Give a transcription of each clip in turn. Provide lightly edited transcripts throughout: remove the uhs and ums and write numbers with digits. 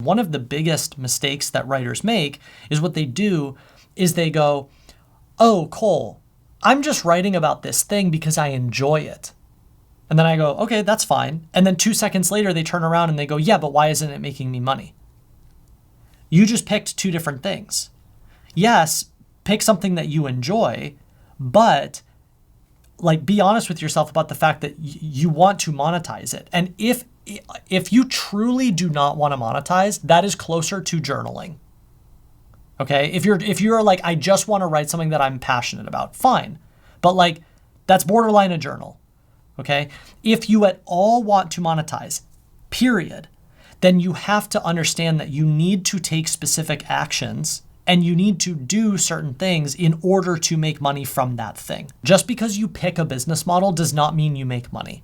One of the biggest mistakes that writers make is what they do is they go, oh, Cole, I'm just writing about this thing because I enjoy it. And then I go, okay, that's fine. And then 2 seconds later, they turn around and they go, yeah, but why isn't it making me money? You just picked two different things. Yes, pick something that you enjoy, but like be honest with yourself about the fact that you want to monetize it. And if you truly do not want to monetize, that is closer to journaling. Okay? If you're like, I just want to write something that I'm passionate about, fine. But like, that's borderline a journal. Okay? If you at all want to monetize, period, then you have to understand that you need to take specific actions and you need to do certain things in order to make money from that thing. Just because you pick a business model does not mean you make money.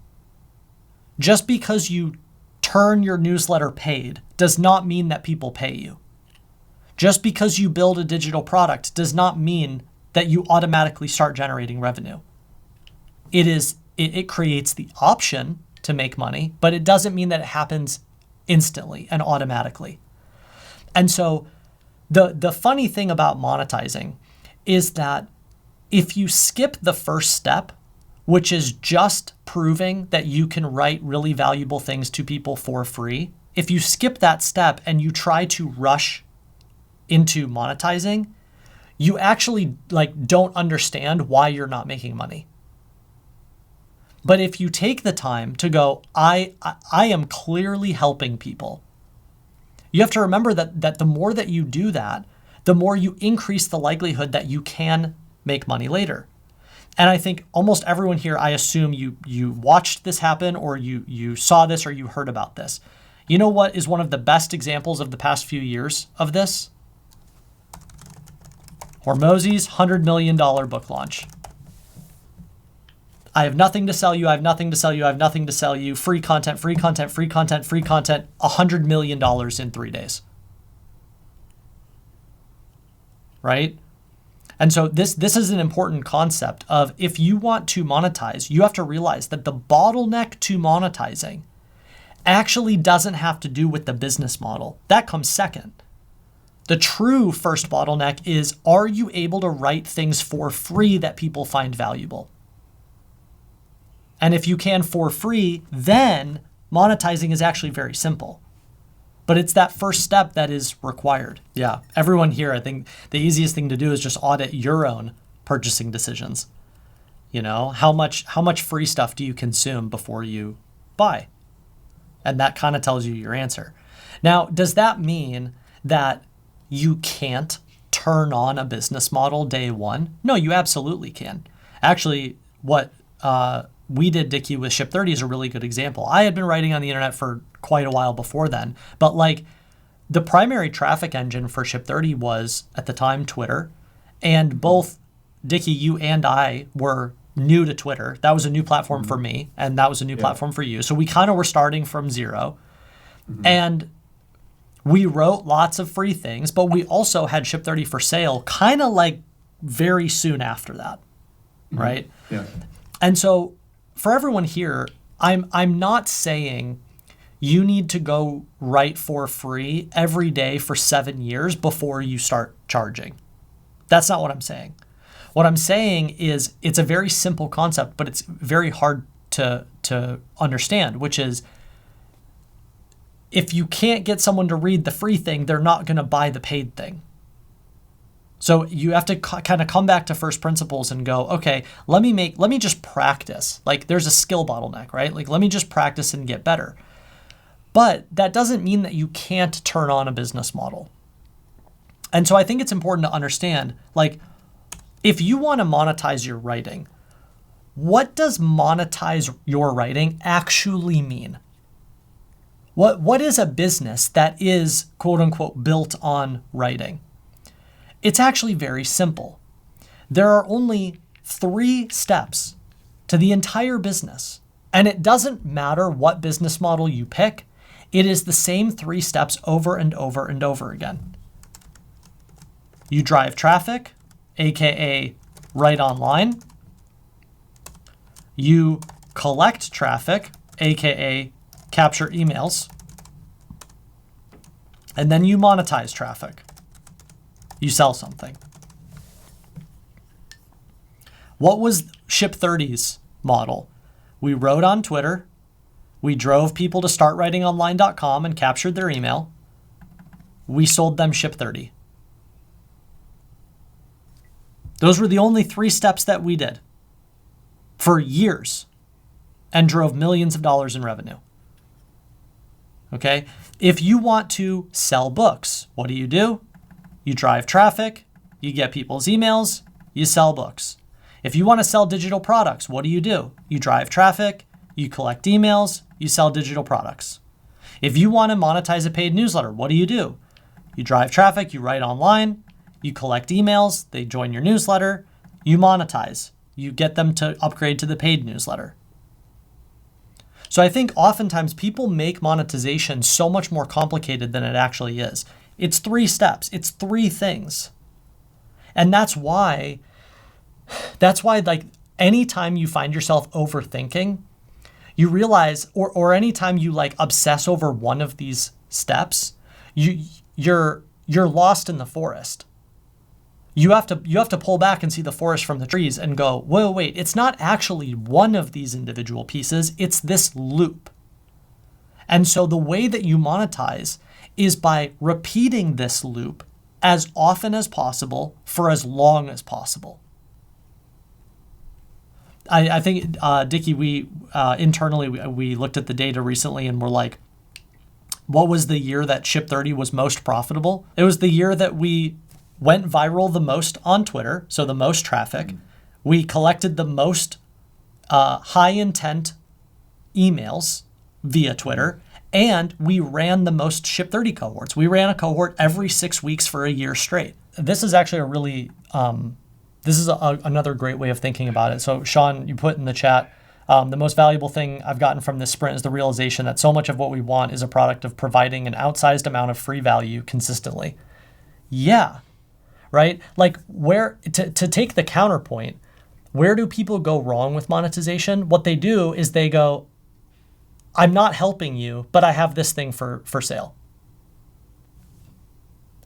Just because you turn your newsletter paid does not mean that people pay you. Just because you build a digital product does not mean that you automatically start generating revenue. It creates the option to make money, but it doesn't mean that it happens instantly and automatically. And so the funny thing about monetizing is that if you skip the first step, which is just proving that you can write really valuable things to people for free, if you skip that step and you try to rush into monetizing, you actually like don't understand why you're not making money. But if you take the time to go, I am clearly helping people, you have to remember that the more that you do that, the more you increase the likelihood that you can make money later. And I think almost everyone here, I assume you watched this happen or you saw this or you heard about this. You know what is one of the best examples of the past few years of this? Hormozi's $100 million book launch. I have nothing to sell you. I have nothing to sell you. I have nothing to sell you. Free content, free content, free content, free content. $100 million in 3 days. Right? And so this is an important concept of if you want to monetize, you have to realize that the bottleneck to monetizing actually doesn't have to do with the business model. That comes second. The true first bottleneck is, are you able to write things for free that people find valuable? And if you can for free, then monetizing is actually very simple. But it's that first step that is required. Yeah, everyone here, I think the easiest thing to do is just audit your own purchasing decisions. You know, how much free stuff do you consume before you buy? And that kind of tells you your answer. Now, does that mean that you can't turn on a business model day one? No, you absolutely can. Actually, what we did, Dickie, with Ship 30 is a really good example. I had been writing on the internet for quite a while before then, but like the primary traffic engine for Ship 30 was at the time Twitter, and both Dickie, you and I were new to Twitter. That was a new platform for me, and that was a new platform for you. So we kind of were starting from zero, and we wrote lots of free things, but we also had Ship 30 for sale kind of like very soon after that, right? Yeah. And so for everyone here, I'm not saying you need to go write for free every day for 7 years before you start charging. That's not what I'm saying. What I'm saying is it's a very simple concept, but it's very hard to understand, which is if you can't get someone to read the free thing, they're not going to buy the paid thing. So you have to kind of come back to first principles and go, okay, let me just practice. Like there's a skill bottleneck, right? Like let me just practice and get better. But that doesn't mean that you can't turn on a business model. And so I think it's important to understand, like if you want to monetize your writing, what does monetize your writing actually mean? What is a business that is quote unquote built on writing? It's actually very simple. There are only 3 steps to the entire business. And it doesn't matter what business model you pick. It is the same 3 steps over and over and over again. You drive traffic, aka write online. You collect traffic, aka capture emails. And then you monetize traffic. You sell something. What was Ship30's model? We wrote on Twitter. We drove people to startwritingonline.com and captured their email. We sold them Ship30. Those were the only 3 steps that we did for years and drove millions of dollars in revenue. Okay? If you want to sell books, what do? You drive traffic, you get people's emails, you sell books. If you want to sell digital products, what do? You drive traffic, you collect emails, you sell digital products. If you want to monetize a paid newsletter, what do? You drive traffic, you write online, you collect emails, they join your newsletter, you monetize, you get them to upgrade to the paid newsletter. So I think oftentimes people make monetization so much more complicated than it actually is. It's 3 steps, it's 3 things. And that's why like anytime you find yourself overthinking, you realize, or anytime you like obsess over one of these steps, you're lost in the forest. You have to pull back and see the forest from the trees and go, whoa, wait, it's not actually one of these individual pieces, it's this loop. And so the way that you monetize is by repeating this loop as often as possible for as long as possible. I think, Dickie, we internally, we looked at the data recently and we're like, what was the year that Ship30 was most profitable? It was the year that we went viral the most on Twitter, so the most traffic. We collected the most high intent emails via Twitter, and we ran the most Ship30 cohorts. We ran a cohort every 6 weeks for a year straight. This is actually a really, another great way of thinking about it. So Sean, you put in the chat, the most valuable thing I've gotten from this sprint is the realization that so much of what we want is a product of providing an outsized amount of free value consistently. Yeah, right? Like to take the counterpoint, where do people go wrong with monetization? What they do is they go, I'm not helping you, but I have this thing for sale.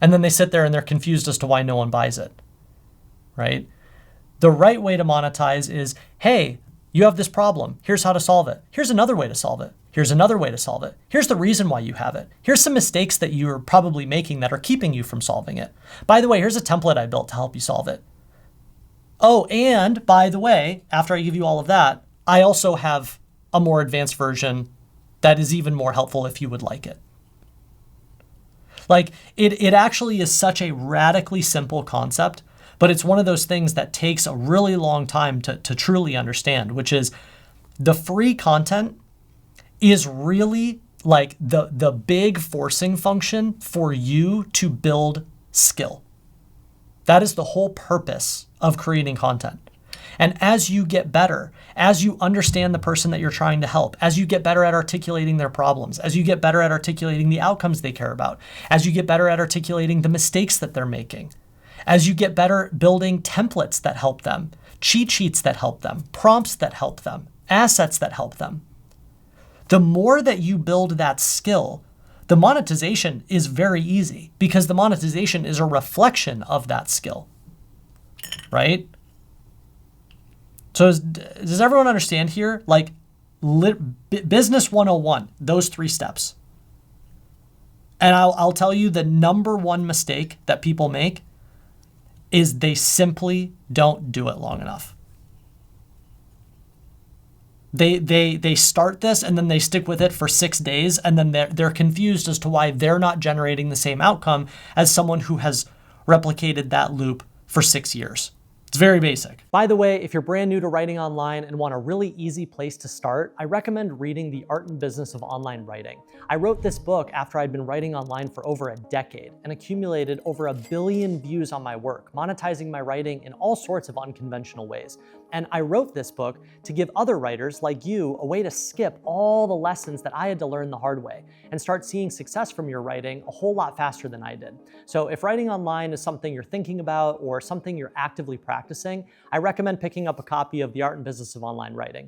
And then they sit there and they're confused as to why no one buys it, right? The right way to monetize is, hey, you have this problem. Here's how to solve it. Here's another way to solve it. Here's another way to solve it. Here's the reason why you have it. Here's some mistakes that you're probably making that are keeping you from solving it. By the way, here's a template I built to help you solve it. Oh, and by the way, after I give you all of that, I also have a more advanced version that is even more helpful if you would like it. Like it actually is such a radically simple concept, but it's one of those things that takes a really long time to truly understand, which is the free content is really like the big forcing function for you to build skill. That is the whole purpose of creating content. And as you get better, as you understand the person that you're trying to help, as you get better at articulating their problems, as you get better at articulating the outcomes they care about, as you get better at articulating the mistakes that they're making, as you get better building templates that help them, cheat sheets that help them, prompts that help them, assets that help them, the more that you build that skill, the monetization is very easy because the monetization is a reflection of that skill, right? So does everyone understand here? Like business 101, those 3 steps. And I'll tell you the number one mistake that people make is they simply don't do it long enough. They start this and then they stick with it for 6 days and then they're confused as to why they're not generating the same outcome as someone who has replicated that loop for 6 years. It's very basic. By the way, if you're brand new to writing online and want a really easy place to start, I recommend reading The Art and Business of Online Writing. I wrote this book after I'd been writing online for over a decade and accumulated over 1 billion views on my work, monetizing my writing in all sorts of unconventional ways. And I wrote this book to give other writers like you a way to skip all the lessons that I had to learn the hard way and start seeing success from your writing a whole lot faster than I did. So if writing online is something you're thinking about or something you're actively practicing, I recommend picking up a copy of The Art and Business of Online Writing.